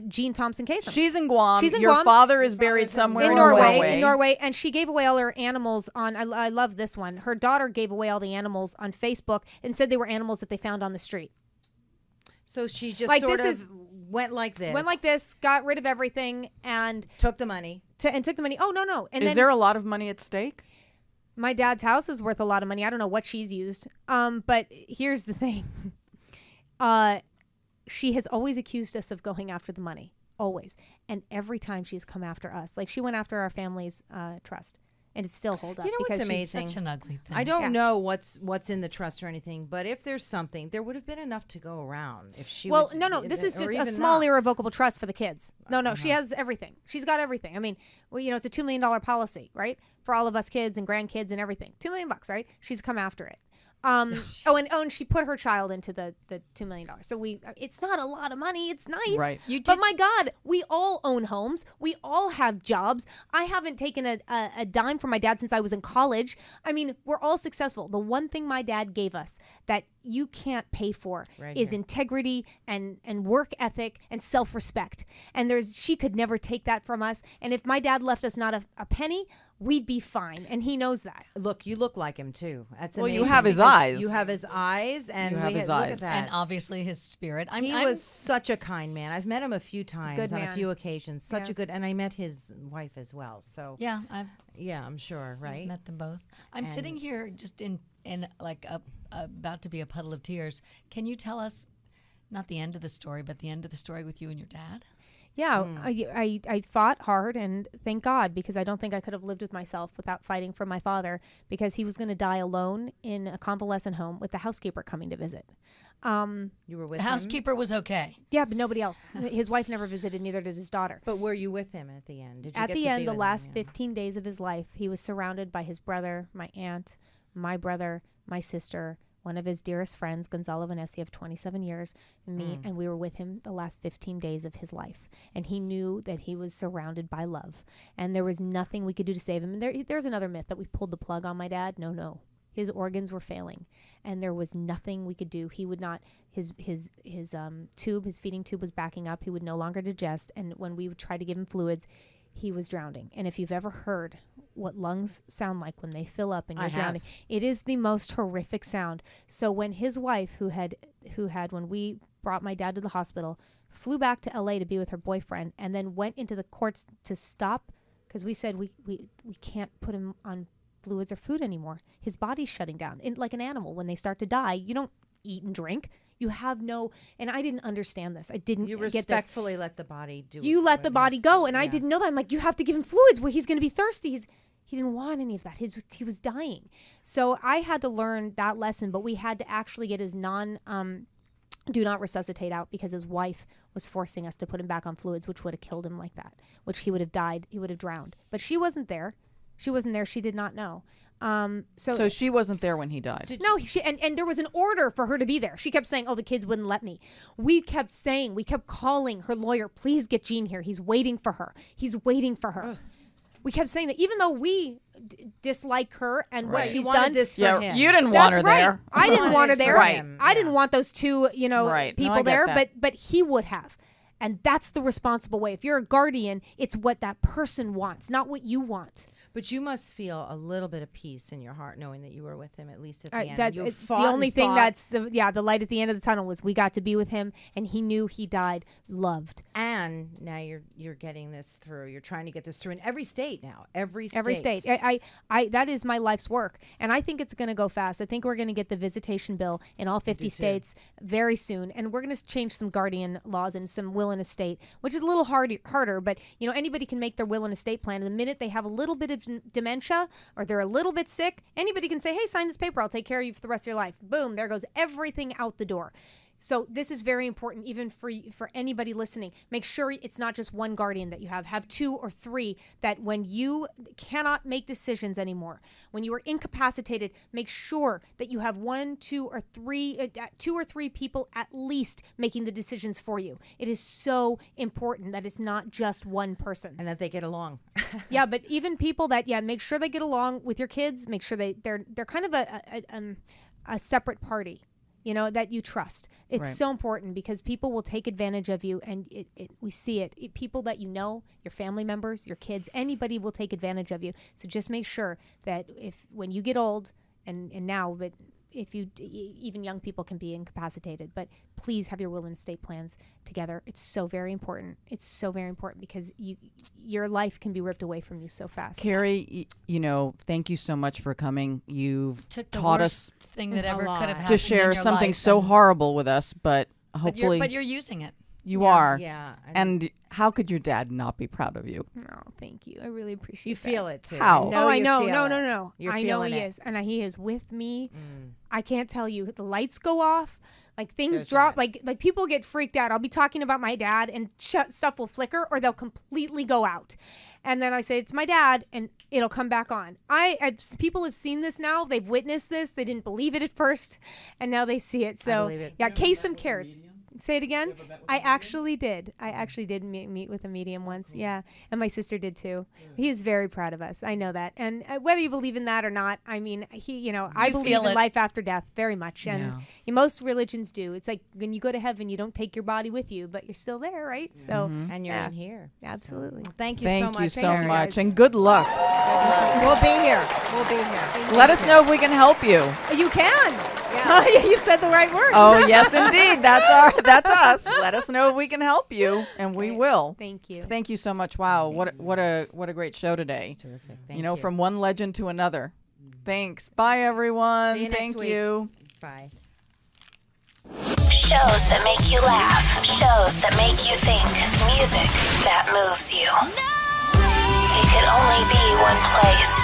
Jean Thompson Kasem. She's in Guam. She's in Your Guam. father is buried somewhere in Norway, and she gave away all her animals on. I love this one. Her daughter gave away all the animals on Facebook and said they were animals that they found on the street. So she just Like, sort this of went like this. Went like this, got rid of everything, and Took the money. took the money. Oh no! And Is then there a lot of money at stake? my dad's house is worth a lot of money. I don't know what she's used. But here's the thing. She has always accused us of going after the money. Always. And every time she's come after us, like she went after our family's trust. and it still hold up. You know what's because she's amazing? Such an ugly thing. I don't know what's in the trust or anything, but if there's something, there would have been enough to go around. If she Well, would, no. This is or just a even small not. irrevocable trust for the kids. No. She has everything. She's got everything. I mean, well, it's a $2 million policy, right? For all of us kids and grandkids and everything. $2 million, right? She's come after it. And she put her child into the $2 million. So it's not a lot of money. It's nice. Right. But my God, we all own homes. We all have jobs. I haven't taken a dime from my dad since I was in college. I mean, we're all successful. The one thing my dad gave us that you can't pay for is integrity and work ethic and self-respect. And she could never take that from us. And if my dad left us not a penny, we'd be fine. And he knows that. Look, you look like him too. That's Well, you amazing have his because eyes. You have his eyes, and You have his look eyes. at that. And obviously his spirit. He was such a kind man. I've met him a few times good on a man. few occasions. Such a good, and I met his wife as well. So Yeah, I've yeah, I'm sure, right? met them both. I'm sitting here just in like about to be a puddle of tears. Can you tell us, not the end of the story, but the end of the story with you and your dad? Yeah, I fought hard, and thank God, because I don't think I could have lived with myself without fighting for my father, because he was going to die alone in a convalescent home with the housekeeper coming to visit. You were with The him, housekeeper was okay. Yeah, but nobody else. His wife never visited, neither did his daughter. but were you with him at the end? Did you At get the to end, be the with last him? Yeah. 15 days of his life, he was surrounded by his brother, my aunt, my brother, my sister, one of his dearest friends, Gonzalo Vanessa, of 27 years, and me, and we were with him the last 15 days of his life. And he knew that he was surrounded by love, and there was nothing we could do to save him. And there's another myth that we pulled the plug on my dad. No. His organs were failing, and there was nothing we could do. He would not. His feeding tube was backing up. He would no longer digest, and when we would try to give him fluids, he was drowning. And if you've ever heard what lungs sound like when they fill up and you're drowning, it is the most horrific sound. So when his wife, who had when we brought my dad to the hospital, flew back to LA to be with her boyfriend, and then went into the courts to stop, because we said we can't put him on fluids or food anymore. His body's shutting down. And like an animal, when they start to die, you don't eat and drink. You have no, and I didn't understand this. I didn't You get this. respectfully let the body do. You let the body go, and I didn't know that. I'm like, you have to give him fluids. Well, he's going to be thirsty. He didn't want any of that. He was dying. So I had to learn that lesson, but we had to actually get his do not resuscitate out, because his wife was forcing us to put him back on fluids, which would have killed him like that, which he would have died. He would have drowned. But she wasn't there. She wasn't there. She did not know. So she wasn't there when he died. No, and there was an order for her to be there. She kept saying, "Oh, the kids wouldn't let me." We kept calling her lawyer, "Please get Jean here. He's waiting for her. He's waiting for her." Ugh. We kept saying that, even though we dislike her and what she's done. This for him. You didn't want her right. there. I didn't want her there. Right. I didn't want those two, Right. No, I people get there, that. but he would have. And that's the responsible way. If you're a guardian, it's what that person wants, not what you want. But you must feel a little bit of peace in your heart knowing that you were with him, at least at the end. That's You it's the fought and only thing fought. that's the light at the end of the tunnel was we got to be with him, and he knew he died loved. And now you're getting this through. You're trying to get this through in every state now. Every state. Every state. I that is my life's work, and I think it's going to go fast. I think we're going to get the visitation bill in all 50 states very soon, and we're going to change some guardian laws and some will and estate, which is a little harder. But anybody can make their will and estate plan. And the minute they have a little bit of dementia or they're a little bit sick, anybody can say, "Hey, sign this paper. I'll take care of you for the rest of your life." Boom, there goes everything out the door. So this is very important, even for anybody listening. Make sure it's not just one guardian that you have. Have 2 or 3, that when you cannot make decisions anymore, when you are incapacitated, make sure that you have 2 or 3 people at least making the decisions for you. It is so important that it's not just one person. And that they get along. Yeah, but even people that make sure they get along with your kids. Make sure they're kind of a separate party. That you trust. It's so important, because people will take advantage of you, and we see it. People that your family members, your kids, anybody will take advantage of you. So just make sure that when you get old, and now, but if even young people can be incapacitated, but please have your will and estate plans together. It's so very important. It's so very important, because your life can be ripped away from you so fast. Carrie, thank you so much for coming. You've Took the taught worst us thing that ever could have happened to share in your something life, so and- horrible with us, but hopefully But you're using it. You are. Yeah. And how could your dad not be proud of you? Oh, thank you. I really appreciate You that. feel it too. How? Oh, I you know. feel No, it. no, no. You're I know feeling he it. is. And he is with me. I can't tell you. The lights go off. Like things There's drop. that. Like people get freaked out. I'll be talking about my dad and stuff will flicker or they'll completely go out. And then I say, it's my dad, and it'll come back on. People have seen this now. They've witnessed this. They didn't believe it at first, and now they see it. So, believe it. yeah, Kasem cares. Say it again. I actually did. Meet with a medium once. Yeah, and my sister did too. He is very proud of us. I know that. And whether you believe in that or not, I mean, I You believe feel in it. life after death very much, and most religions do. It's like when you go to heaven, you don't take your body with you, but you're still there, right? So, And you're in here. absolutely. Thank you so much. Thank you so Thank you, much. guys. And good luck. We'll be here. We'll be here. Let us know if we can help you. You can. Yeah. You said the right words. Oh, yes, indeed. That's us. Let us know if we can help you, and we will. Thank you. Thank you so much. Wow, what a great show today. Terrific. Thank You know, from one legend to another. Thanks. Bye, everyone. See you next Thank week. you. Bye. Shows that make you laugh. Shows that make you think. Music that moves you. It could only be one place.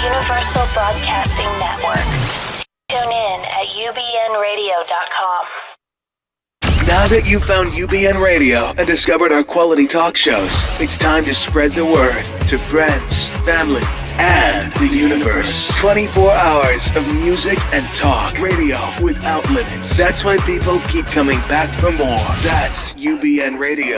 Universal Broadcasting Network. Tune in at ubnradio.com. Now that you've found UBN Radio and discovered our quality talk shows, it's time to spread the word to friends, family, and the universe. 24 hours of music and talk. Radio without limits. That's why people keep coming back for more. That's UBN Radio.